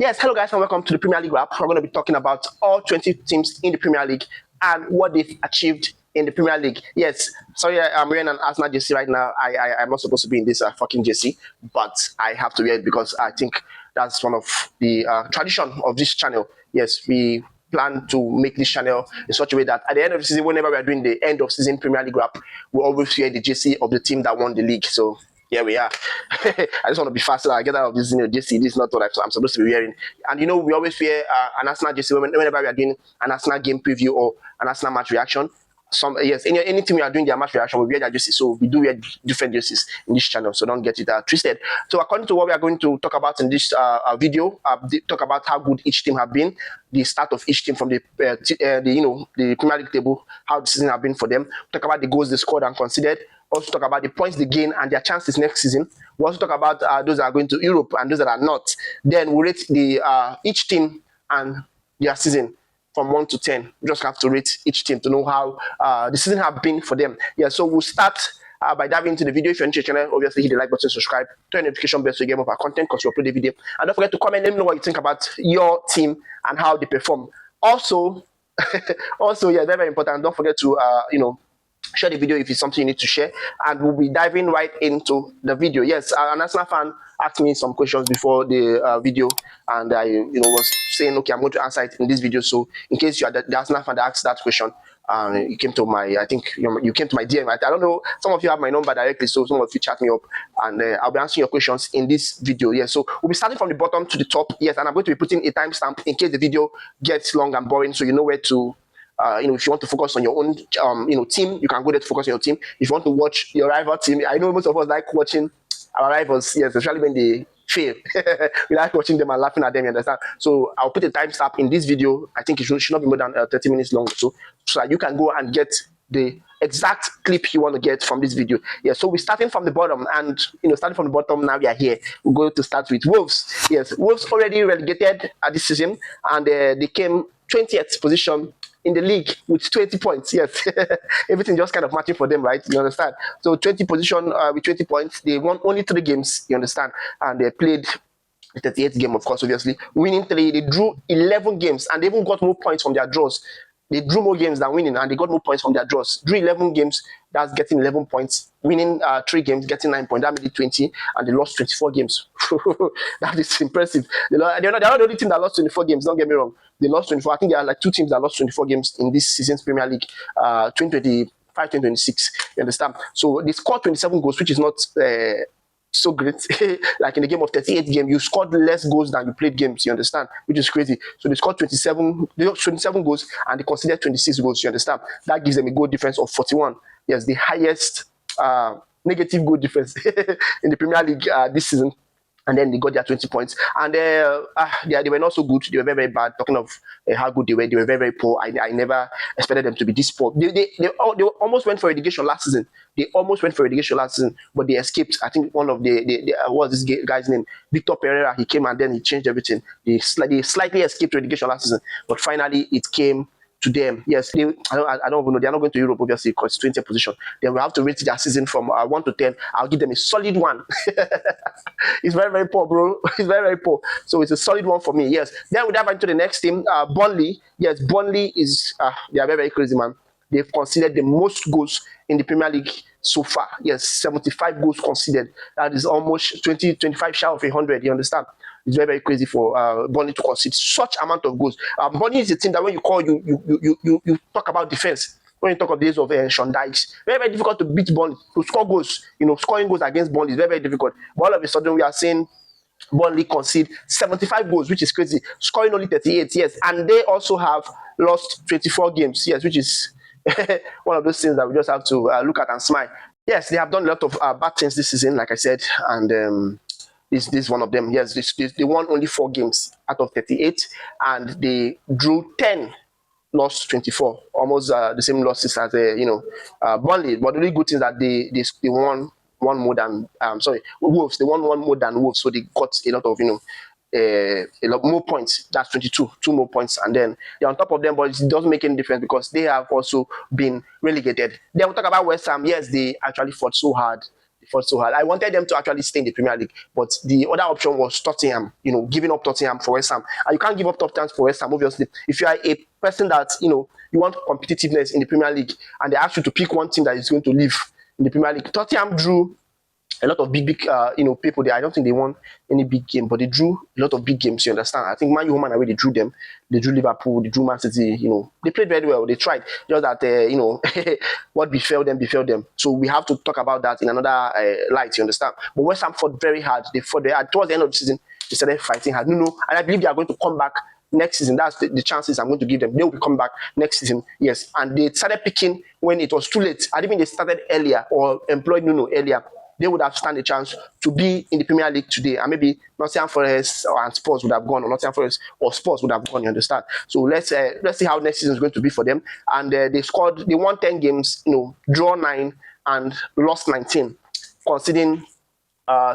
Yes, hello guys and welcome to the Premier League wrap. We're going to be talking about all 20 teams in the Premier League and what they've achieved in the Premier League. Yes, sorry, I'm wearing an Arsenal jersey right now. I'm not supposed to be in this fucking jersey, but I have to wear it because I think that's one of the tradition of this channel. Yes, we plan to make this channel in such a way that at the end of the season, whenever we are doing the end of season Premier League wrap, we always wear the jersey of the team that won the league. So here we are. I just want to be faster. I get out of this jersey. This is not what I'm supposed to be wearing. And we always wear an Arsenal jersey whenever we are doing an Arsenal game preview or an Arsenal match reaction. Anything we are doing their match reaction, we wear their jerseys. So we do wear different jerseys in this channel. So don't get it twisted. So according to what we are going to talk about in this video, talk about how good each team have been, the start of each team from the Premier League table, how the season have been for them. Talk about the goals they scored and conceded. Also talk about the points they gain and their chances next season. We also talk about those that are going to Europe and those that are not. Then we rate each team and their season from 1 to 10. We just have to rate each team to know how the season have been for them. Yeah, so we'll start by diving into the video. If you're new to the channel, obviously hit the like button, subscribe, turn the notification bell so you get more of our content because we upload the video. And don't forget to comment, let me know what you think about your team and how they perform. Also, yeah, very, very important. Don't forget to share the video if it's something you need to share, and we'll be diving right into the video. Yes, an Arsenal fan asked me some questions before the video, and I was saying, okay, I'm going to answer it in this video. So in case you are the Arsenal fan that asked that question, you came to my, I think you came to my DM. I don't know, some of you have my number directly, so some of you chat me up, and I'll be answering your questions in this video. Yes, so we'll be starting from the bottom to the top. Yes, and I'm going to be putting a timestamp in case the video gets long and boring, so you know where to. If you want to focus on your own, team, you can go there to focus on your team. If you want to watch your rival team, I know most of us like watching our rivals, yes, especially when they fail. We like watching them and laughing at them, you understand? So I'll put a timestamp in this video. I think it should not be more than 30 minutes long, so that you can go and get the exact clip you want to get from this video. Yeah, so we're starting from the bottom, and starting from the bottom, now we are here. We're going to start with Wolves. Yes, Wolves already relegated this season, and they came 20th position in the league with 20 points. Yes, everything just kind of matching for them, right? You understand? So 20 position with 20 points. They won only 3 games, you understand? And they played the 38th game, of course, obviously. Winning 3, they drew 11 games, and they even got more points from their draws. They drew more games than winning, and they got more points from their draws. Drew 11 games, that's getting 11 points. Winning 3 games, getting 9 points. That made it 20, and they lost 24 games. That is impressive. They're not the only team that lost 24 games, don't get me wrong. They lost 24. I think there are like 2 teams that lost 24 games in this season's Premier League, 2025, 2026. You understand? So they scored 27 goals, which is not so great. Like in the game of 38 game, you scored less goals than you played games, you understand? Which is crazy. So they scored 27 goals and they conceded 26 goals, you understand? That gives them a goal difference of 41. Yes, the highest negative goal difference in the Premier League this season. And then they got their 20 points. And they were not so good. They were very, very bad. Talking of how good they were very, very poor. I never expected them to be this poor. They almost went for relegation last season. But they escaped. I think one of what was this guy's name? Victor Pereira. He came and then he changed everything. They slightly escaped relegation last season. But finally, it came to them. Yes, I don't even know. They're not going to Europe, obviously, because 20th position. Then we have to rate their season from 1 to 10. I'll give them a solid 1. It's very, very poor, bro. It's very, very poor. So it's a solid 1 for me. Yes. Then we dive into the next team, Burnley. Yes, Burnley is they are very, very crazy, man. They've conceded the most goals in the Premier League so far. Yes, 75 goals conceded. That is almost 25 shy of 100. You understand? It's very, very crazy for Burnley to concede such amount of goals. Burnley is a team that when you call, you talk about defense. When you talk of days of Sean Dykes, very, very difficult to beat Burnley, to score goals. Scoring goals against Burnley is very, very difficult. But all of a sudden, we are seeing Burnley concede 75 goals, which is crazy. Scoring only 38, yes. And they also have lost 24 games, yes, which is one of those things that we just have to look at and smile. Yes, they have done a lot of bad things this season, like I said, and this is one of them. Yes, they won only 4 games out of 38, and they drew 10, lost 24. Almost the same losses as Burnley. But the really good thing is that they won one more than Wolves. They won 1 more than Wolves, so they got a lot of a lot more points. That's 22, 2 more points, and then they're on top of them. But it doesn't make any difference because they have also been relegated. Then we'll talk about Westham. Yes, they actually fought so hard. fought so hard. I wanted them to actually stay in the Premier League, but the other option was Tottenham, giving up Tottenham for Westham. And you can't give up Tottenham for Westham, obviously. If you are a person that, you want competitiveness in the Premier League and they ask you to pick one team that is going to live in the Premier League, Tottenham drew a lot of big people there. I don't think they won any big game, but they drew a lot of big games. You understand? I think Man U home and away they drew them. They drew Liverpool. They drew Man City. They played very well. They tried. Just that what befell them. So we have to talk about that in another light. You understand? But West Ham fought very hard. They fought very hard. Towards the end of the season, they started fighting hard. And I believe they are going to come back next season. That's the chances I'm going to give them. They will come back next season. Yes, and they started picking when it was too late. I think they started earlier or employed Nuno earlier, they would have stand a chance to be in the Premier League today, and maybe Nottingham Forest and Spurs would have gone, or Nottingham Forest or Spurs would have gone. You understand? So let's see how next season is going to be for them. And they won 10 games, draw 9 and lost 19, conceding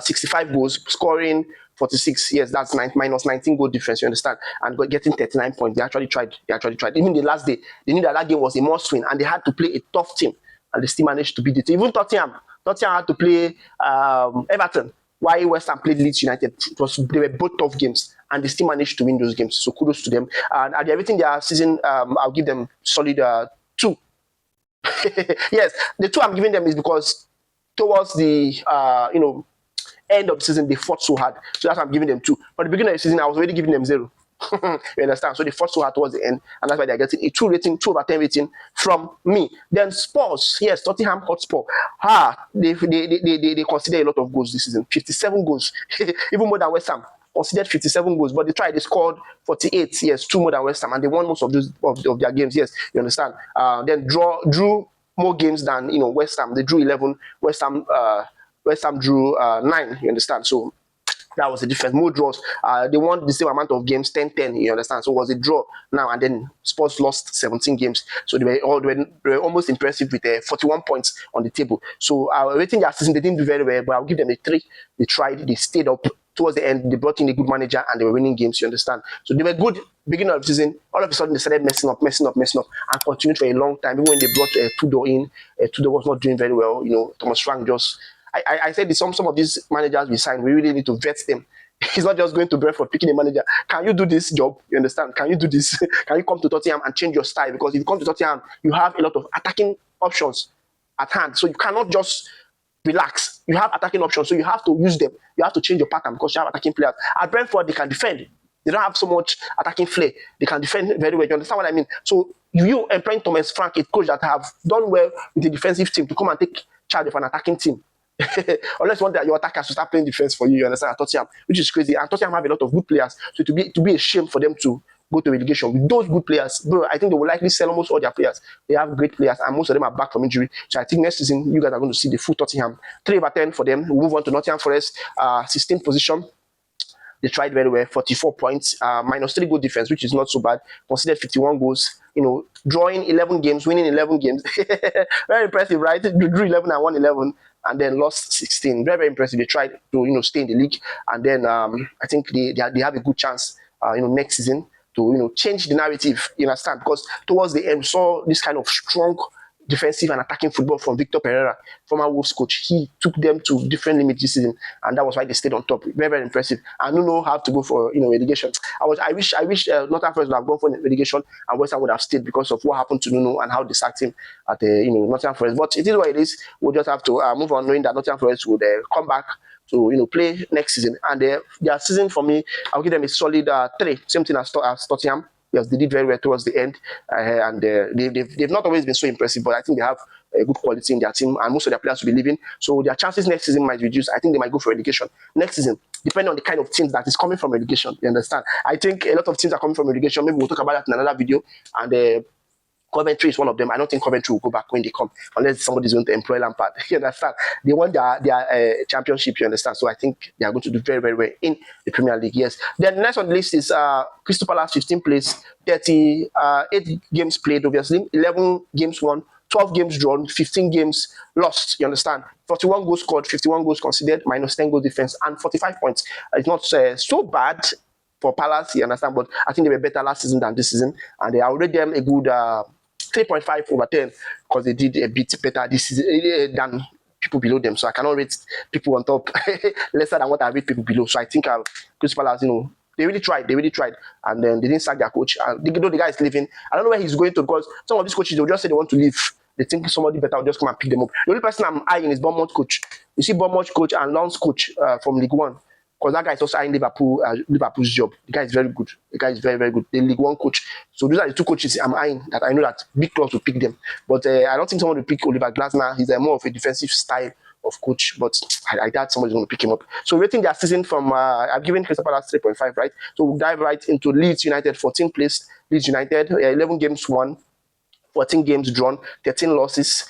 65 goals, scoring 46. Yes, that's minus 19 goal difference. You understand? And getting 39 points. They actually tried. Even the last day, they knew that game was a must win, and they had to play a tough team, and they still managed to beat it. Even Tottenham had to play Everton, while West Ham played Leeds United. They were both tough games, and they still managed to win those games. So kudos to them. And at everything their season, I'll give them solid 2. Yes, the 2 I'm giving them is because towards the end of the season they fought so hard. So that's why I'm giving them 2. But at the beginning of the season, I was already giving them 0. You understand? So they fought so hard towards the end, and that's why they're getting a 2 rating, 2 over 10 rating from me. Then Spurs, yes, Tottenham Hotspur. They consider a lot of goals this season. 57 goals, even more than West Ham. Considered 57 goals, but they scored 48. Yes, 2 more than West Ham, and they won most of those of their games. Yes, you understand? Then drew more games than West Ham. They drew 11. West Ham drew 9. You understand? So that was the difference. More draws. They won the same amount of games, 10-10, you understand? So it was a draw now, and then Spurs lost 17 games. So they were almost impressive with 41 points on the table. So rating their season, they didn't do very well, but I'll give them a 3. They tried, they stayed up. Towards the end, they brought in a good manager, and they were winning games, you understand? So they were good beginning of the season. All of a sudden, they started messing up, and continued for a long time. Even when they brought Tudor in, Tudor was not doing very well. Thomas Frank just... I said some of these managers we signed, we really need to vet them. He's not just going to Brentford picking a manager. Can you do this job? You understand? Can you do this? Can you come to Tottenham and change your style? Because if you come to Tottenham, you have a lot of attacking options at hand. So you cannot just relax. You have attacking options, so you have to use them. You have to change your pattern because you have attacking players. At Brentford, they can defend. They don't have so much attacking flair. They can defend very well. You understand what I mean? So you employing Thomas Frank, a coach that have done well with the defensive team, to come and take charge of an attacking team. Unless one day your attackers will start playing defense for you understand, at Tottenham, which is crazy. And Tottenham have a lot of good players, so to be a shame for them to go to relegation with those good players. Bro, I think they will likely sell almost all their players. They have great players, and most of them are back from injury. So I think next season you guys are going to see the full Tottenham. 3 over 10 for them. We'll move on to Nottingham Forest, 16th position. They tried very well, 44 points, minus 3 goal difference, which is not so bad. Considered 51 goals, drawing 11 games, winning 11 games. Very impressive, right? They drew 11 and won 11, and then lost 16. Very, very impressive. They tried to stay in the league, and then I think they have a good chance next season to change the narrative, you understand? Because towards the end, we saw this kind of strong defensive and attacking football from Victor Pereira, former Wolves coach. He took them to different limits this season, and that was why they stayed on top. Very, very impressive. And Nuno have to go for relegation. I wish Nottingham Forest would have gone for relegation, and West Ham would have stayed because of what happened to Nuno and how they sacked him at Nottingham Forest. But it is what it is. We'll just have to move on, knowing that Nottingham Forest would come back to play next season. And their season, for me, I'll give them a solid 3. Same thing as Tottenham. Yes, they did very well towards the end, and they've not always been so impressive, but I think they have a good quality in their team, and most of their players will be leaving, so their chances next season might reduce. I think they might go for relegation next season, depending on the kind of teams that is coming from relegation. You understand? I think a lot of teams are coming from relegation. Maybe we'll talk about that in another video, and Coventry is one of them. I don't think Coventry will go back when they come, unless somebody's going to employ Lampard. You understand? They want their championship, you understand? So I think they are going to do very, very well in the Premier League, yes. Then next on the list is Crystal Palace, 15th place, 38 games played, obviously, 11 games won, 12 games drawn, 15 games lost, you understand? 41 goals scored, 51 goals considered, minus 10 goal defense, and 45 points. It's not so bad for Palace, you understand? But I think they were better last season than this season, and they are already a good 3.5 over 10 because they did a bit better this season than people below them. So I cannot rate people on top lesser than what I rate people below. So I think Crystal Palace, they really tried. And then they didn't sack their coach. And though the guy is leaving, I don't know where he's going to, because some of these coaches, they'll just say they want to leave. They think somebody better will just come and pick them up. The only person I'm eyeing is Bournemouth coach. You see Bournemouth coach and Lens coach from League One, because that guy is also eyeing Liverpool's job. The guy is very good. The guy is very, very good. The League One coach. So those are the two coaches I'm eyeing that I know that big clubs will pick them. But I don't think someone will pick Oliver Glasner. He's more of a defensive style of coach, but I doubt somebody's going to pick him up. So rating their season from, I've given Crystal Palace 3.5, right? So we'll dive right into Leeds United, 14th place. Leeds United, 11 games won, 14 games drawn, 13 losses,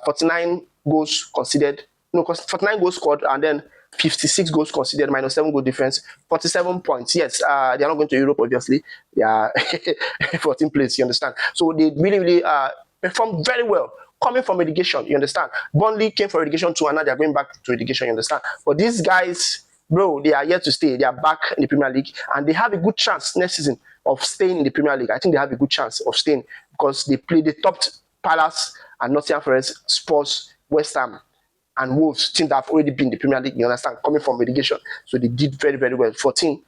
49 goals conceded. No, 49 goals scored, and then 56 goals conceded, minus 7 goal difference, 47 points. Yes, they are not going to Europe, obviously. They are 14th place, you understand? So they really, really performed very well. Coming from relegation, you understand? Burnley came from relegation too, and now they're going back to relegation, you understand? But these guys, bro, they are here to stay. They are back in the Premier League, and they have a good chance next season of staying in the Premier League. I think they have a good chance of staying because they topped Palace and Nottingham Forest, Spurs, Westham, and Wolves, teams that have already been in the Premier League, you understand, coming from relegation. So they did very, very well. 14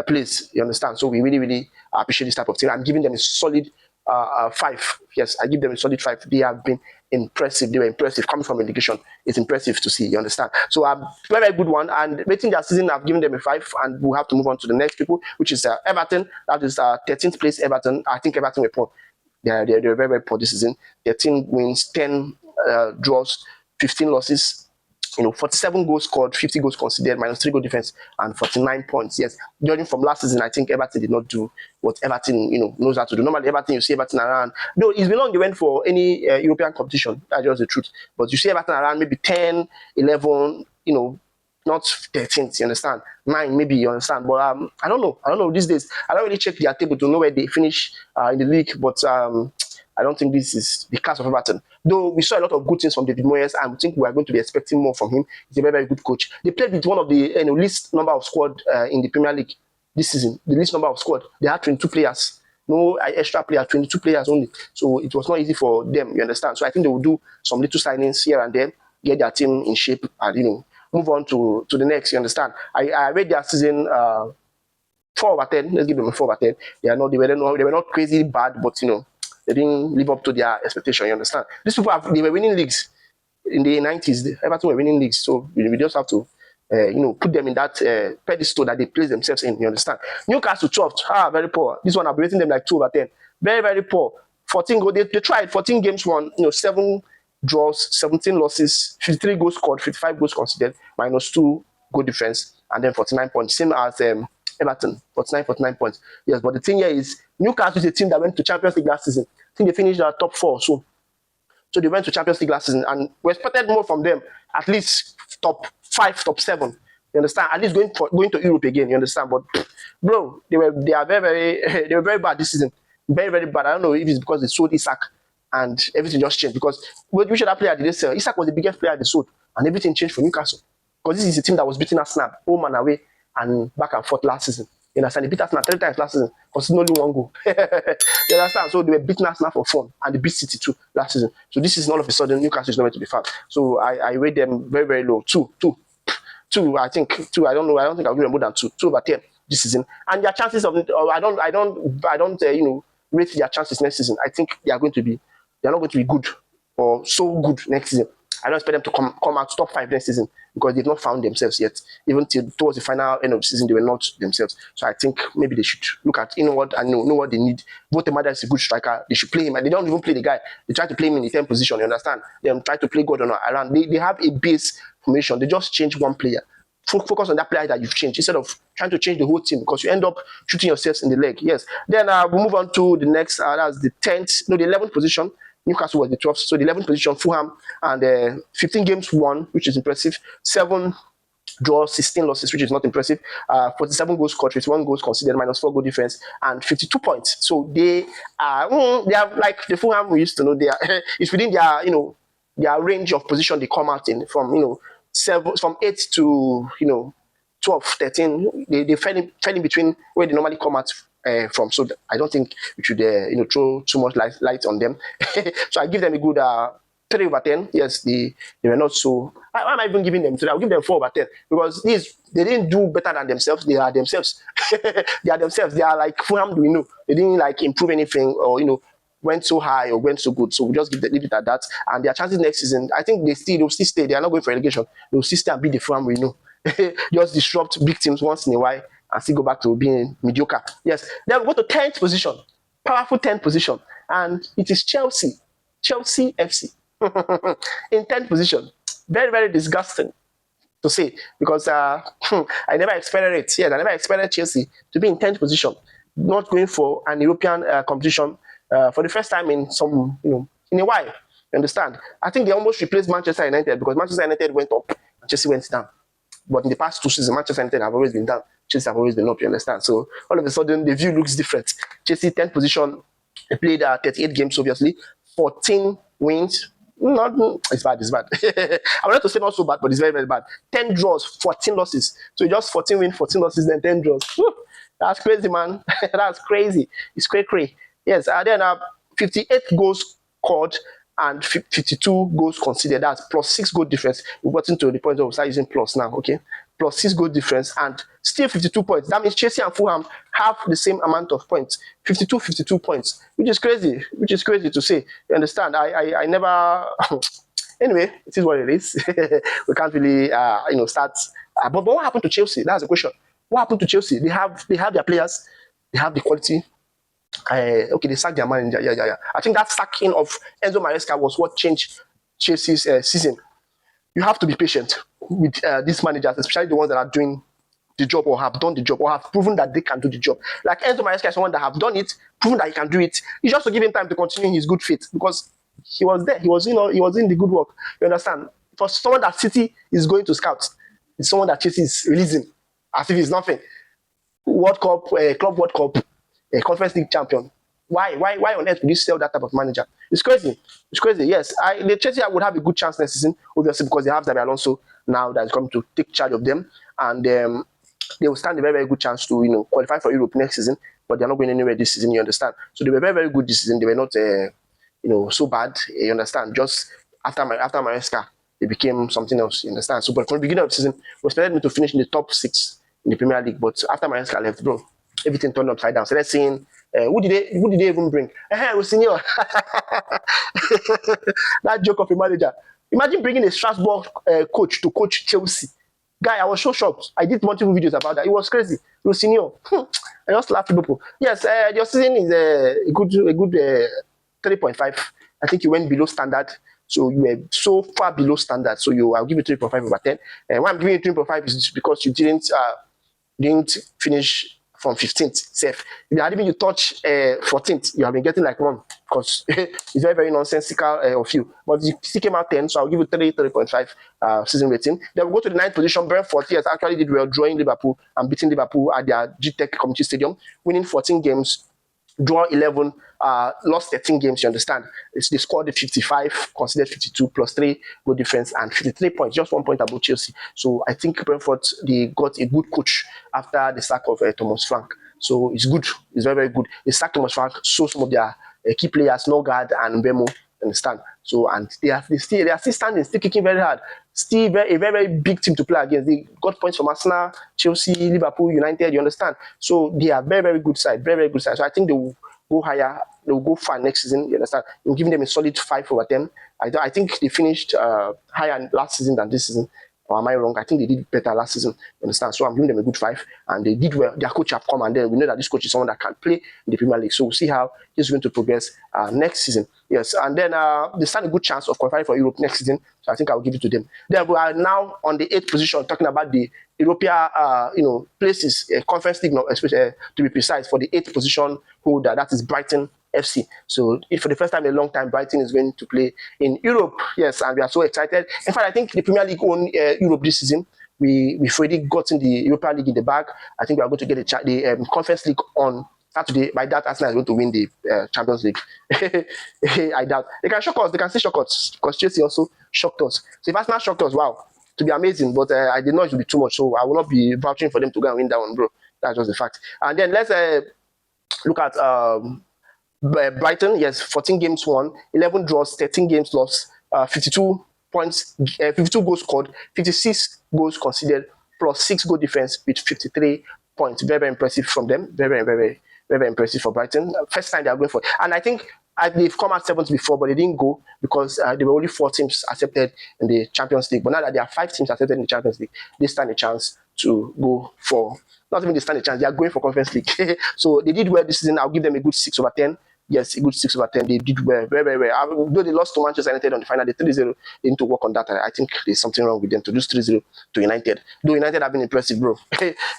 place, you understand? So we really, really appreciate this type of team. I'm giving them a solid 5. Yes, I give them a solid 5. They have been impressive. They were impressive. Coming from relegation, it's impressive to see, you understand? So very, very good one. And rating their season, I've given them a 5. And we'll have to move on to the next people, which is Everton. That is 13th place Everton. I think Everton were poor. They're very, very poor this season. 13 wins, 10 draws, 15 losses. 47 goals scored, 50 goals conceded, minus 3 goal difference, and 49 points. Yes, judging from last season, I think Everton did not do what Everton, knows how to do. Normally, Everton, you see Everton around. No, it's been long they went for any European competition. That's just the truth. But you see Everton around maybe 10, 11, not 13th, you understand? 9, maybe, you understand? But I don't know these days. I don't really check their table to know where they finish in the league, but I don't think this is the class of Everton. Though we saw a lot of good things from David Moyes, and I think we are going to be expecting more from him. He's a very, very good coach. They played with one of the least number of squad in the Premier League this season. The least number of squad. They had 22 players. No extra players, 22 players only. So it was not easy for them, you understand? So I think they will do some little signings here and there, get their team in shape, and, move on to the next, you understand? I read their season 4/10. Let's give them a 4/10. They were not crazy bad, but they didn't live up to their expectation, you understand? These people they were winning leagues in the 90s. Everton were winning leagues, so we just have to put them in that pedestal that they place themselves in, you understand? Newcastle 12th, very poor. This one I'll be rating them like 2/10. Very, very poor. 14 goals. They tried 14 games won, 7 draws, 17 losses, 53 goals scored, 55 goals conceded, minus 2 goal difference, and then 49 points. Same as Everton, 49 points. Yes, but the thing here is Newcastle is a team that went to Champions League last season. I think they finished top 4. So they went to Champions League last season, and we expected more from them. At least top 5, top 7. You understand? At least going to Europe again. You understand? But bro, they are very, very they were very bad this season. Very, very bad. I don't know if it's because they sold Isak and everything just changed. Because which other player did they sell? Isak was the biggest player they sold, and everything changed for Newcastle. Because this is a team that was beating Arsenal home and away and back and forth last season. You understand? They beat Arsenal 3 times last season, conceding only 1 goal. You understand? So they were beating Arsenal for fun, and they beat City too last season. So this is all of a sudden Newcastle is nowhere to be found. So I rate them very, very low. 2. I think 2. I don't know. I don't think I'll give them more than 2. 2/10 this season. And their chances of I don't rate their chances next season. I think they are not going to be good or so good next season. I don't expect them to come out top 5 next season because they've not found themselves yet. Even towards the final end of the season, they were not themselves. So I think maybe they should look at inward and know what they need. Votemada is a good striker. They should play him. And they don't even play the guy. They try to play him in the 10th position. You understand? They try to play Gordon around. They have a base formation. They just change one player. Focus on that player that you've changed instead of trying to change the whole team because you end up shooting yourselves in the leg. Yes. Then we'll move on to the next. That's the 11th position. Newcastle was the 12th, so the 11th position, Fulham, and 15 games won, which is impressive. 7 draws, 16 losses, which is not impressive. 47 goals scored, 51 goals conceded, minus 4 goal difference, and 52 points. So they are like the Fulham we used to know. They are it's within their range of position they come out in from 8 to 12, 13. They fell in between where they normally come out from. So I don't think we should throw too much light on them. So I give them a good 3/10. Yes, they were not so. Why am I even giving them 3? I'll give them 4/10 because they didn't do better than themselves. They are themselves. They are themselves. They are like Fulham. We know they didn't like improve anything or went so high or went so good. So we just leave it at that. And their chances next season, I think they'll still stay. They are not going for relegation. They'll still stay and be the Fulham we know. Just disrupt big teams once in a while and still go back to being mediocre. Yes. Then we go to 10th position. Powerful 10th position. And it is Chelsea. Chelsea FC. In 10th position. Very, very disgusting to say because I never expected it. Yes, I never expected Chelsea to be in 10th position, not going for an European competition for the first time in some, in a while. You understand? I think they almost replaced Manchester United because Manchester United went up and Chelsea went down. But in the past 2 seasons, Manchester United have always been down. Chelsea have always been up, you understand? So all of a sudden, the view looks different. Chelsea, 10th position. They played 38 games, obviously. 14 wins. It's bad. I wanted to say not so bad, but it's very, very bad. 10 draws, 14 losses. So just 14 wins, 14 losses, then 10 draws. Whew, that's crazy, man. That's crazy. It's cray. Yes, then 58 goals scored and 52 goals conceded. That's plus 6 goal difference. We've gotten to the point where we start using plus now, okay? Plus 6 goal difference and still 52 points. That means Chelsea and Fulham have the same amount of points. 52 points, which is crazy to say. You understand? I never... Anyway, it is what it is. We can't really, start... but what happened to Chelsea? That's the question. What happened to Chelsea? They have their players. They have the quality. Okay, they sacked their manager. Yeah. I think that sacking of Enzo Maresca was what changed Chelsea's season. You have to be patient with these managers, especially the ones that are doing the job or have done the job or have proven that they can do the job. Like Enzo Maresca is someone that have done it, proven that he can do it. You just to give him time to continue his good faith because he was there. He was in the good work. You understand? For someone that City is going to scout, it's someone that Chelsea is releasing as if it's nothing. World Cup, Club World Cup, Conference League champion. Why on earth would you sell that type of manager? It's crazy. Yes, the Chelsea would have a good chance next season, obviously because they have Xabi Alonso now that is coming to take charge of them, and they will stand a very, very good chance to qualify for Europe next season. But they're not going anywhere this season. You understand? So they were very, very good this season. They were not so bad. You understand? Just after Maresca, they became something else. You understand? So, but from the beginning of the season, we expected them to finish in the top 6 in the Premier League. But after Maresca left, bro, everything turned upside down. So let's see. Who did they even bring? Rosinho. That joke of a manager. Imagine bringing a Strasbourg coach to coach Chelsea. Guy, I was so shocked. I did multiple videos about that. It was crazy. Rosinho. I just laughed at people. Yes, your season is a good 3.5. I think you went below standard. So you were so far below standard. So I'll give you 3.5/10. And why I'm giving you 3.5 is because you didn't finish from 15th. Safe. If you had even you touch 14th, you have been getting like 1 because it's very, very nonsensical of you. But you still came out 10, so I'll give you 3.5 season rating. Then we'll go to the 9th position. Brentford, yes, actually did well, drawing Liverpool and beating Liverpool at their G-Tech Community Stadium, winning 14 games, draw 11, lost 13 games, you understand. They scored the 55, considered 52, plus 3 goal difference and 53 points, just 1 point above Chelsea. So I think Brentford, they got a good coach after the sack of Thomas Frank. So it's good. It's very, very good. They sacked Thomas Frank, so some of their key players, Norgard and Mbemo, understand. So, and they are still standing, still kicking very hard. Still a very, very big team to play against. They got points from Arsenal, Chelsea, Liverpool, United, you understand. So they are very, very good side, very, very good side. So I think they will go higher, they will go far next season, you understand. I'm giving them a solid 5/10. I think they finished higher last season than this season. Or am I wrong? I think they did better last season. You understand? So I'm giving them a good 5. And they did well. Their coach have come, and then we know that this coach is someone that can play in the Premier League. So we'll see how he's going to progress next season. Yes, and then they stand a good chance of qualifying for Europe next season. So I think I'll give it to them. Then we are now on the 8th position, talking about the European, places, Conference League, especially to be precise, for the 8th position holder. That is Brighton FC. So for the first time in a long time, Brighton is going to play in Europe. Yes, and we are so excited. In fact, I think the Premier League won Europe this season. We've already gotten the Europa League in the bag. I think we are going to get the Conference League on Saturday. By that, Arsenal is going to win the Champions League. I doubt. They can shock us. They can still shock us because Chelsea also shocked us. So if Arsenal shocked us, wow, to be amazing. But I did not it would be too much. So I will not be vouching for them to go and win that one, bro. That's just the fact. And then let's look at Brighton. Yes, 14 games won, 11 draws, 13 games lost. 52 points, 52 goals scored, 56 goals conceded, plus 6 goal difference with 53 points. Very, very impressive from them. Very impressive for Brighton. First time they are going for it. And I think they've come out seventh before, but they didn't go because there were only 4 teams accepted in the Champions League. But now that there are 5 teams accepted in the Champions League, they stand a chance to go for, not even they stand a chance, they are going for Conference League. So they did well this season. I'll give them a good 6/10. Yes, a good 6/10. They did well, very well. Though they lost to Manchester United on the final, the 3-0, they need to work on that. I think there's something wrong with them to lose 3-0 to United. Though United have been impressive, bro.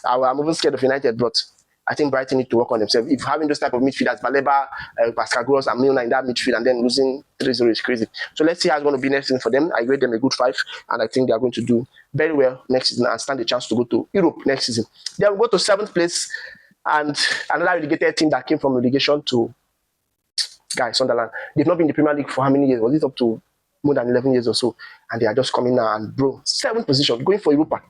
I'm even scared of United, but I think Brighton need to work on themselves. If having those type of midfielders, Baleba, Pascal Gross, and Milner in that midfield, and then losing 3-0 is crazy. So let's see how it's going to be next season for them. I rate them a good 5, and I think they are going to do very well next season and stand a chance to go to Europe next season. They will go to 7th place, and another relegated team that came from relegation to Sunderland. They've not been in the Premier League for how many years? Was it up to more than 11 years or so? And they are just coming now and bro, 7th position, going for Europa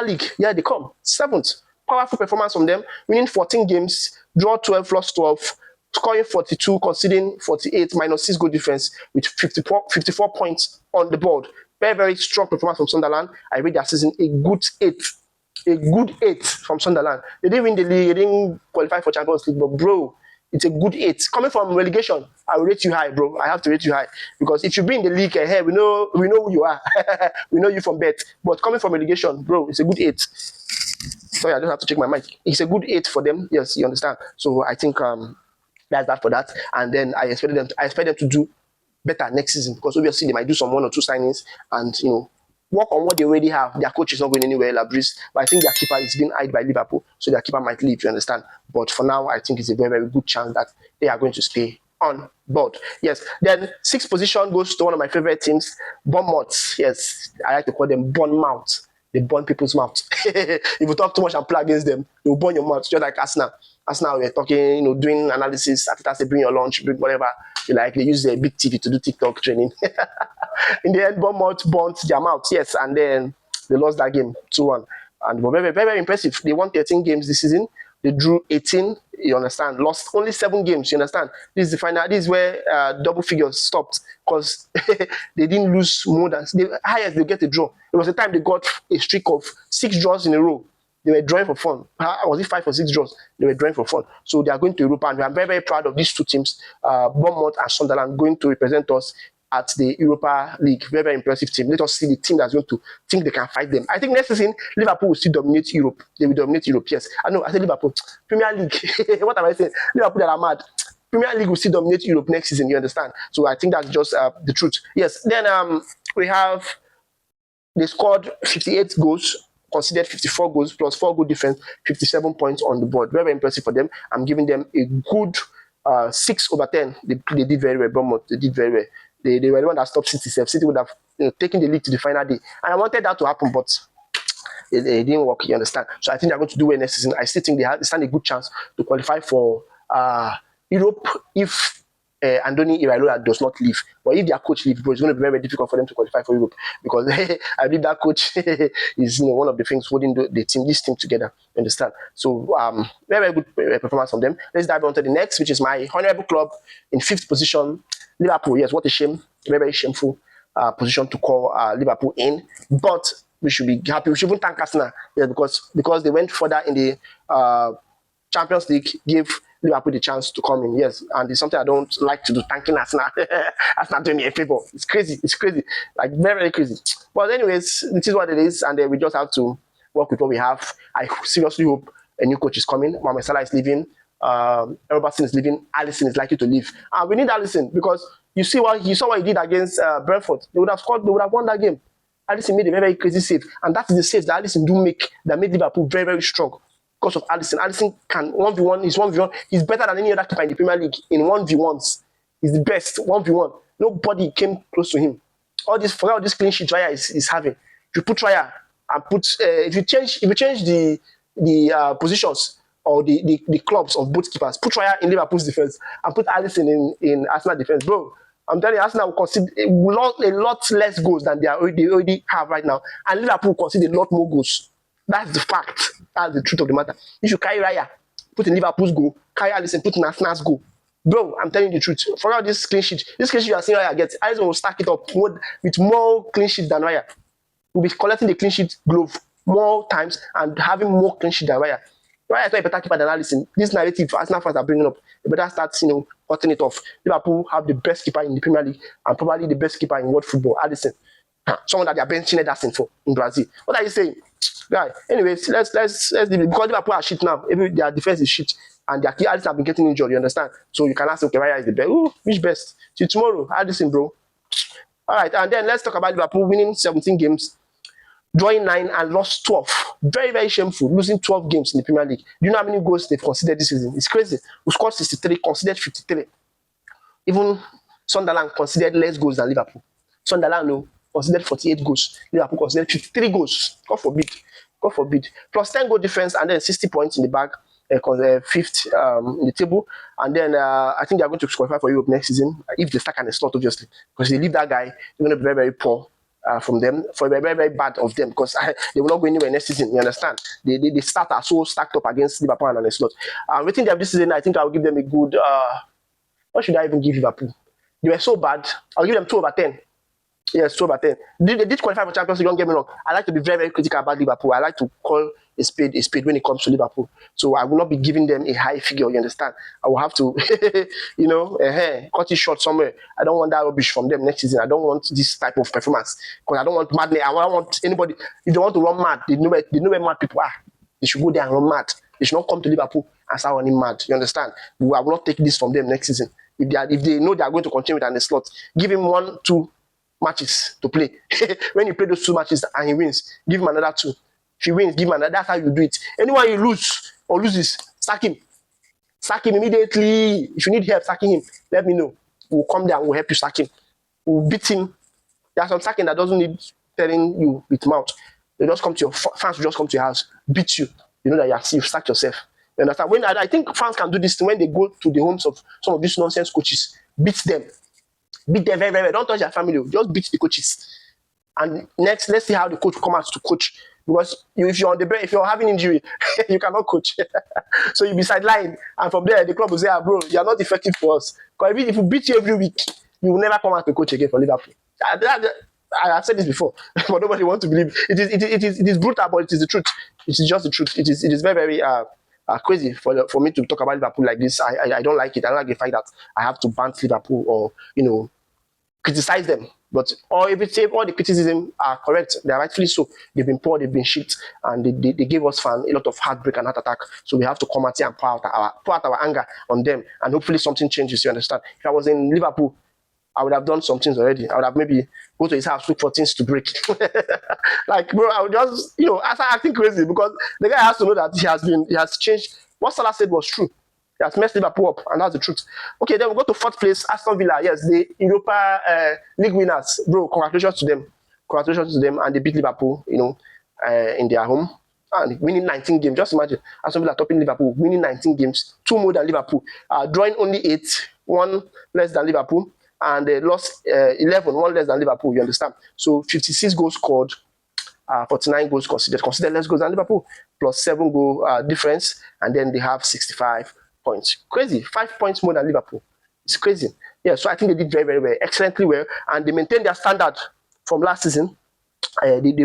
League. Yeah, they come 7th. Powerful performance from them, winning 14 games, draw 12, lost 12, scoring 42, conceding 48, minus 6 goal difference with 54 points on the board. Very strong performance from Sunderland. I rate their season a good 8. A good 8 from Sunderland. They didn't win the league, they didn't qualify for Champions League, but bro, it's a good 8. Coming from relegation, I will rate you high, bro. I have to rate you high. Because if you be in the league, hey, we know who you are. We know you from bet. But coming from relegation, bro, it's a good 8. Sorry, I don't have to check my mic. It's a good 8 for them. Yes, you understand. So I think that's that for that. And then I expect them to do better next season because obviously they might do some 1 or 2 signings and work on what they already have. Their coach is not going anywhere, Labris, but I think their keeper is being eyed by Liverpool, so their keeper might leave. You understand? But for now, I think it's a very good chance that they are going to stay on board. Yes. Then 6th position goes to one of my favorite teams, Bournemouth. Yes, I like to call them Bournemouth. They burn people's mouths. If you talk too much and play against them, they will burn your mouth, just like Arsenal. Arsenal, we're talking, doing analysis. After that, they bring your lunch, bring whatever you like. They use their big TV to do TikTok training. In the end, Bournemouth burnt their mouths, yes, and then they lost that game 2-1. And they were very impressive. They won 13 games this season. They drew 18, you understand, lost only 7 games, you understand. This is the final. This is where double figures stopped because they didn't lose more than the highest they get a draw. It was the time they got a streak of 6 draws in a row. They were drawing for fun. Was it 5 or 6 draws? They were drawing for fun. So they are going to Europa, and we are very proud of these 2 teams, Bournemouth and Sunderland, going to represent us at the Europa League. Very impressive team. Let us see the team that's going to think they can fight them. I think next season, Liverpool will still dominate Europe. They will dominate Europe, yes. I know, I said Liverpool. Premier League. What am I saying? Liverpool that are mad. Premier League will still dominate Europe next season, you understand? So I think that's just the truth. Yes, then they scored 58 goals, considered 54 goals, plus 4 goal difference, 57 points on the board. Very impressive for them. I'm giving them a good 6/10. They did very well, Bournemouth. They did very well. They were the one that stopped City. City would have taken the league to the final day. And I wanted that to happen, but it didn't work, you understand? So I think they're going to do well next season. I still think they stand a good chance to qualify for Europe if Andoni Iraola does not leave. But if their coach leaves, bro, it's going to be very difficult for them to qualify for Europe because I believe that coach is one of the things holding this team together. You understand? So very good performance from them. Let's dive on to the next, which is my honorable club in 5th position. Liverpool, yes, what a shame. Very shameful position to call Liverpool in. But we should be happy. We should even thank Arsenal, yes, because they went further in the Champions League, gave Liverpool the chance to come in, yes. And it's something I don't like to do, thanking Arsenal. Arsenal doing me a favor. It's crazy. Like very crazy. But anyways, this is what it is, and then we just have to work with what we have. I seriously hope a new coach is coming. Mohamed Salah is leaving. Robertson is leaving. Alisson is likely to leave, and we need Alisson because you saw what he did against Brentford. They would have scored. They would have won that game. Alisson made a very crazy save, and that is the save that Alisson do make that made Liverpool very strong because of Alisson. Alisson can 1v1. He's 1v1. He's better than any other keeper in the Premier League in 1v1s. He's the best 1v1. Nobody came close to him. All this clean sheet Raya is having. If you put Raya and put if you change the positions or the clubs of both keepers, put Raya in Liverpool's defense and put Alisson in Arsenal defense, bro. I'm telling you, Arsenal will concede a lot less goals than they already have right now, and Liverpool will concede a lot more goals. That's the fact. That's the truth of the matter. If you carry Raya, put in Liverpool's goal, carry Alisson, put in Arsenal's goal, Bro, I'm telling you the truth. For all this clean sheet, you are seeing Raya get, Alisson will stack it up with more clean sheets than Raya. We'll be collecting the clean sheet glove more times and having more clean sheet than Raya. Raya is not a better keeper than Alisson. This narrative Arsenal fans are bringing up, they better start, cutting it off. Liverpool have the best keeper in the Premier League and probably the best keeper in world football, Alisson. Someone that they are benching Ederson for in Brazil. What are you saying, guy? Anyways, let's leave it, because Liverpool are shit now. Their defense is shit, and their key Alisson have been getting injured. You understand? So you can ask, okay, Raya is the best. Ooh, which best? Till tomorrow, Alisson, bro. All right, and then let's talk about Liverpool winning 17 games, drawing 9 and lost 12. Very, very shameful, losing 12 games in the Premier League. Do you know how many goals they've conceded this season? It's crazy. We scored 63, conceded 53. Even Sunderland conceded less goals than Liverpool. Sunderland considered 48 goals. Liverpool considered 53 goals. God forbid. God forbid. Plus 10 goal difference and then 60 points in the bag. Fifth in the table. And then I think they are going to qualify for Europe next season if they stack and slot, obviously. Because they leave that guy, they're going to be very, very poor from them. For very, very bad of them, because they will not go anywhere next season. You understand? They start are so stacked up against Liverpool and slot. Waiting them this season, I think I'll give them a good. What should I even give Liverpool? They were so bad. I'll give them 2/10. Yes, 2/10. They did qualify for Champions League, don't get me wrong. I like to be very, very critical about Liverpool. I like to call a spade when it comes to Liverpool. So I will not be giving them a high figure, you understand? I will have to, cut it short somewhere. I don't want that rubbish from them next season. I don't want this type of performance. Because I don't want madness. I don't want anybody, if they want to run mad, they know where mad people are. They should go there and run mad. They should not come to Liverpool and start running mad. You understand? I will not take this from them next season. If they know they are going to continue with an slot, give him 1-2 matches to play. When you play those 2 matches and he wins, give him another 2. If he wins, give him another. That's how you do it. Anyone you lose or loses, sack him. Sack him immediately. If you need help sacking him, let me know. We'll come there and we'll help you sack him. We'll beat him. There's some sacking that doesn't need telling you with mouth. They just come to your fans will just come to your house, beat you. You know that you've sacked yourself. You understand? When I think fans can do this when they go to the homes of some of these nonsense coaches, beat them. Beat them very, very well. Don't touch their family. Just beat the coaches. And next, let's see how the coach will come out to coach. Because if you're on the bench, if you're having injury, you cannot coach. So you'll be sidelined. And from there, the club will say, bro, you're not effective for us. Because if we beat you every week, you will never come out to coach again for Liverpool. I have said this before, but nobody wants to believe. It is brutal, but it is the truth. It is just the truth. It is very, very crazy for me to talk about Liverpool like this. I don't like it. I don't like the fact that I have to ban Liverpool or, criticize them. But all the criticism are correct. They are rightfully so. They've been poor, they've been shit, and they gave us fans a lot of heartbreak and heart attack. So we have to come out here and pour out our anger on them, and hopefully something changes. You understand? If I was in Liverpool, I would have done some things already. I would have maybe go to his house, look for things to break. Like, bro, I would just, start acting crazy, because the guy has to know that he has changed. What Salah said was true. He has messed Liverpool up, and that's the truth. Okay, then we go to 4th place, Aston Villa. Yes, the Europa League winners. Bro, congratulations to them. Congratulations to them, and they beat Liverpool, in their home, and winning 19 games. Just imagine, Aston Villa topping Liverpool, winning 19 games, 2 more than Liverpool, drawing only 8, 1 less than Liverpool, and they lost 11, 1 less than Liverpool, you understand? So 56 goals scored, 49 goals considered less goals than Liverpool, plus 7 goal difference, and then they have 65 points. Crazy. 5 points more than Liverpool. It's crazy. Yeah, so I think they did very, very well, excellently well, and they maintained their standard from last season. Did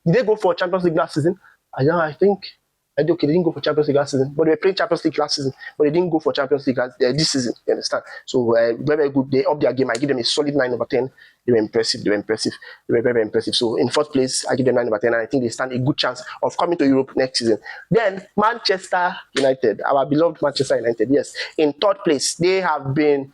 they go for Champions League last season? I think they didn't go for Champions League last season, but they were playing Champions League last season, but they didn't go for Champions League this season. You understand? So very, very good. They upped their game. I give them a solid 9/10. They were impressive. They were very, very impressive. So in 4th place, I give them 9/10, and I think they stand a good chance of coming to Europe next season. Then Manchester United, our beloved Manchester United, yes, in 3rd place. They have been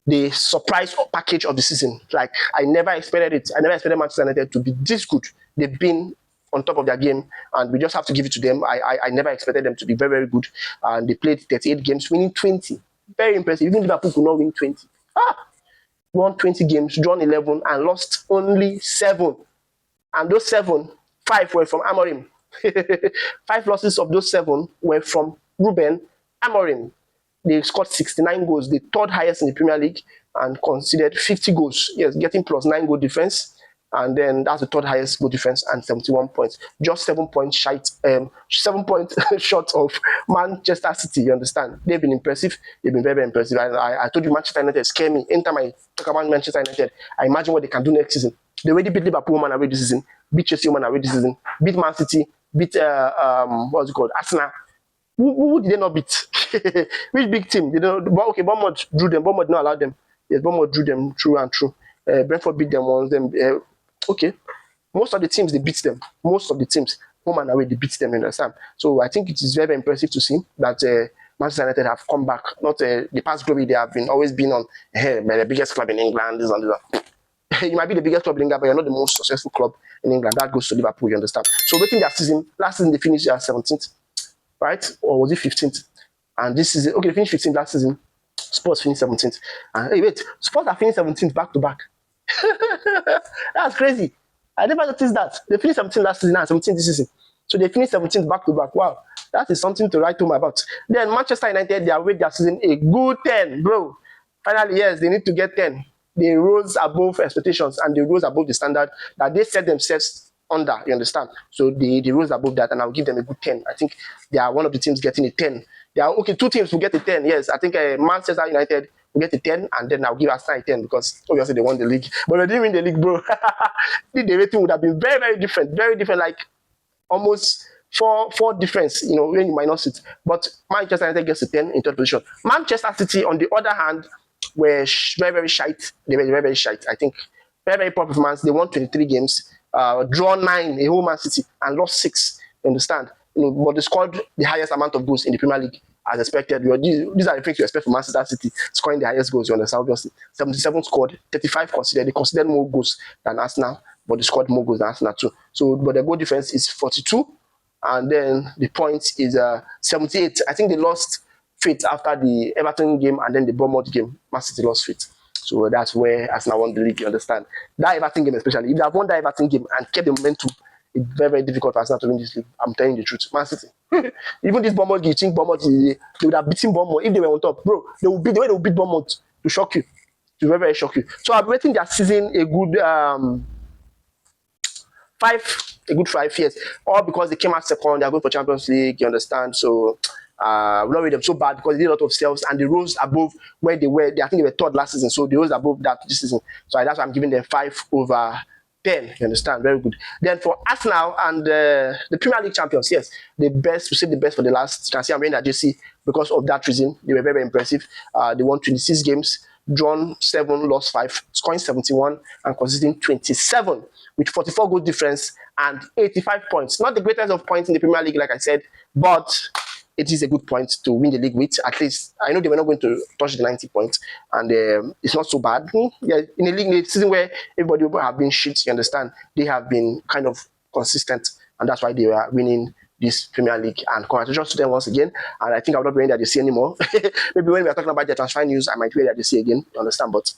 the surprise package of the season. Like, I never expected it. I never expected Manchester United to be this good. They've been on top of their game, and we just have to give it to them. I never expected them to be very, very good, and they played 38 games, winning 20. Very impressive. Even Liverpool could not win 20. Won 20 games, drawn 11, and lost only 7. And those 7, 5 were from Amorim. 5 losses of those 7 were from Ruben Amorim. They scored 69 goals, the 3rd highest in the Premier League, and conceded 50 goals. Yes, getting plus 9 goal difference. and then that's the third highest goal difference and 71 points. Just 7 points short, 7 points short of Manchester City. You understand? They've been impressive. They've been very, very impressive. I told you Manchester United scare me. Anytime I talk about Manchester United, I imagine what they can do next season. They already beat Liverpool man away this season, beat Chelsea man away this season, beat Man City, beat what's it called, Arsenal. Who did they not beat? Which big team? They don't. Okay, Bournemouth drew them. Bournemouth not allowed them. Yes, Bournemouth drew them true and true. Brentford beat them once. Okay, most of the teams they beat them. Most of the teams, home and away, they beat them. You understand? So I think it is very, very impressive to see that Manchester United have come back. Not the past glory they have been always been on. The biggest club in England. This and that. You might be the biggest club in England, but you're not the most successful club in England. That goes to Liverpool. You understand? So waiting their season. Last season they finished at 17th, right? Or was it 15th? And this season, okay, they finished 15th last season. Spurs finished 17th. And hey, wait, Spurs are finished 17th back to back. That's crazy. I never noticed that. They finished 17th last season and 17th this season. So they finished 17th back to back. Wow, that is something to write home about. Then Manchester United, they are with their season a good 10, bro. Finally, yes, they need to get 10. They rose above expectations and they rose above the standard that they set themselves under. You understand? So they rose above that, and I'll give them a good 10. I think they are one of the teams getting a 10. They are okay. Two teams will get a 10. Yes, I think Manchester United will get a 10, and then I'll give Aston a 10 because obviously they won the league, but they didn't win the league, bro. The rating would have been very, very different, like almost four difference. You know, when you minus it. But Manchester United gets a 10 in third position. Manchester City, on the other hand, were very, very shite. They were very, very shite. I think very, very poor performance. They won 23 games, draw 9, a whole Man City, and lost 6. You understand? You know, but they scored the highest amount of goals in the Premier League as expected. These are the things you expect from Manchester City, scoring the highest goals. You understand? Obviously, 77 scored, 35 considered. They considered more goals than Arsenal, but they scored more goals than Arsenal too. So, but the goal difference is 42, and then the points is 78. I think they lost faith after the Everton game and then the Bournemouth game. Man City lost faith. So that's where Arsenal won the league, you understand? That Everton game especially. If they have won that Everton game and kept the momentum, it's very, very difficult for Arsenal to win this league. I'm telling you the truth. Man City. Even this Bournemouth game, you think Bournemouth, they would have beaten Bournemouth if they were on top. Bro, they would beat the way they would beat Bournemouth to shock you. To very, very shock you. So I'm rating their season a good 5. A good 5 years. All because they came out second, they are going for Champions League, you understand? So we don't rate them so bad because they did a lot of sales and they rose above where they were. I think they were third last season, so they rose above that this season. So that's why I'm giving them 5/10. You understand? Very good. Then for Arsenal and the Premier League champions, yes, the best, received the best for the last. You can see I'm wearing that JC because of that reason. They were very, very impressive. They won 26 games, drawn 7, lost 5, scoring 71 and conceding 27 with 44 goal difference and 85 points. Not the greatest of points in the Premier League, like I said, but it is a good point to win the league with. At least I know they were not going to touch the 90 points, and it's not so bad. Yeah, in a league, in a season where everybody have been shit, you understand, they have been kind of consistent, and that's why they were winning this Premier League. And congratulations to them once again. And I think I'm not wearing that JC anymore. Maybe when we are talking about their transfer news, I might wear that JC again. You understand? But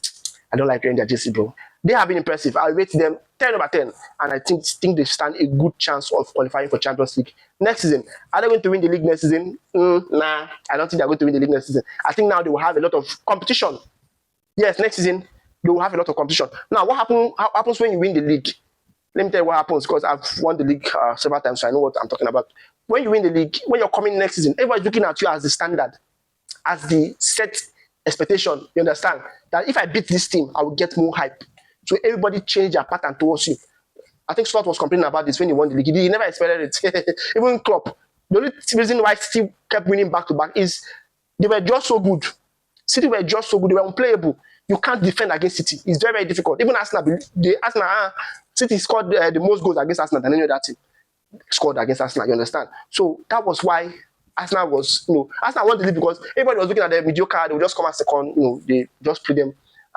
I don't like wearing that JC, bro. They have been impressive. I rate them 10/10, and I think they stand a good chance of qualifying for Champions League next season. Are they going to win the league next season? Nah, I don't think they're going to win the league next season. I think now they will have a lot of competition. Yes, next season they will have a lot of competition. Now, what happens when you win the league? Let me tell you what happens, because I've won the league several times, so I know what I'm talking about. When you win the league, when you're coming next season, everybody's looking at you as the standard, as the set expectation. You understand? That if I beat this team, I will get more hype. So everybody changed their pattern towards you. I think Slot was complaining about this when he won the league. He never expected it. Even Klopp. The only reason why City kept winning back to back is they were just so good. City were just so good. They were unplayable. You can't defend against City. It's very, very difficult. Even Arsenal, City scored the most goals against Arsenal than any other team scored against Arsenal. You understand? So that was why Arsenal was, Arsenal won the league because everybody was looking at them mediocre. They would just come as second. They just play them.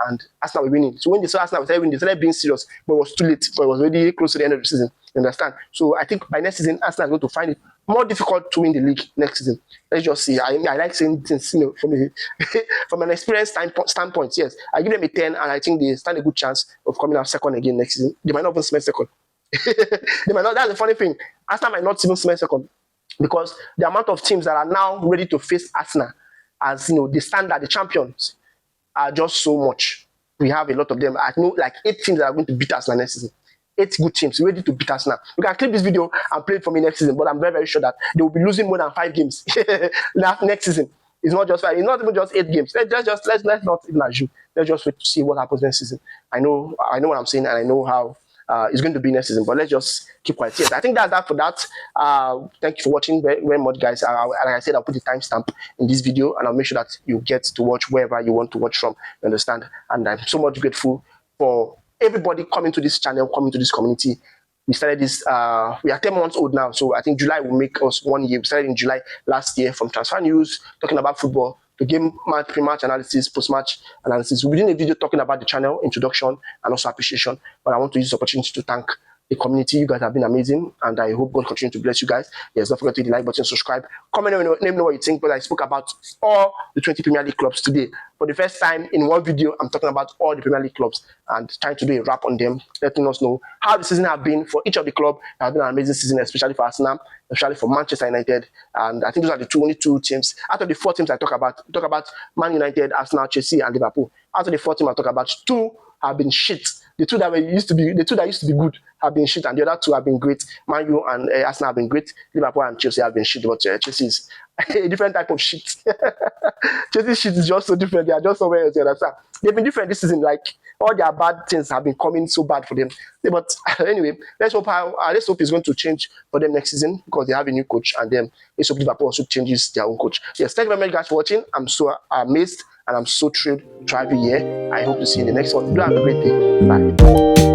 And Arsenal were winning. So when they saw Arsenal was winning, they started being serious, but it was too late, for it was already close to the end of the season. You understand? So I think by next season, Arsenal is going to find it more difficult to win the league next season. Let's just see. I like saying things, from an experience standpoint, yes. I give them a 10, and I think they stand a good chance of coming out second again next season. They might not even smell second. They might not. That's the funny thing. Arsenal might not even smell second because the amount of teams that are now ready to face Arsenal as the standard, the champions, are just so much. We have a lot of them. I know like 8 teams that are going to beat us next season. 8 good teams ready to beat us now. You can clip this video and play it for me next season, but I'm very, very sure that they will be losing more than 5 games next season. It's not just 5, it's not even just 8 games. Let's not even assume. Let's just wait to see what happens next season. I know what I'm saying, and I know how it's going to be next season, but let's just keep quiet. Yes, I think that's that for that. Thank you for watching very, very much, guys. Like I said, I'll put the timestamp in this video, and I'll make sure that you get to watch wherever you want to watch from. You understand? And I'm so much grateful for everybody coming to this channel, coming to this community. We started this, we are 10 months old now, so I think July will make us 1 year. We started in July last year from transfer news, talking about football, to game match, pre-match analysis, post-match analysis. We're doing a video talking about the channel, introduction, and also appreciation. But I want to use this opportunity to thank the community. You guys have been amazing, and I hope God continue to bless you guys. Yes, don't forget to hit the like button, subscribe, comment, let me know what you think, because I spoke about all the 20 Premier League clubs today. For the first time in one video, I'm talking about all the Premier League clubs and trying to do a wrap on them, letting us know how the season has been for each of the clubs. It has been an amazing season, especially for Arsenal, especially for Manchester United. And I think those are the only 2 teams. Out of the 4 teams I talk about Man United, Arsenal, Chelsea, and Liverpool. Out of the 4 teams I talk about, 2 have been shit. The two that used to be good have been shit, and the other 2 have been great. Man U and Arsenal have been great. Liverpool and Chelsea have been shit, but Chelsea is a different type of shit. Chelsea shit is just so different. They are just somewhere else. You understand? They've been different this season. Like all their bad things have been coming so bad for them. But anyway, let's hope it's going to change for them next season, because they have a new coach, and then let's hope Liverpool also changes their own coach. Yes, thank you very much, guys, for watching. I'm so amazed and I'm so thrilled to have you here. I hope to see you in the next one. Do have a great day. Bye.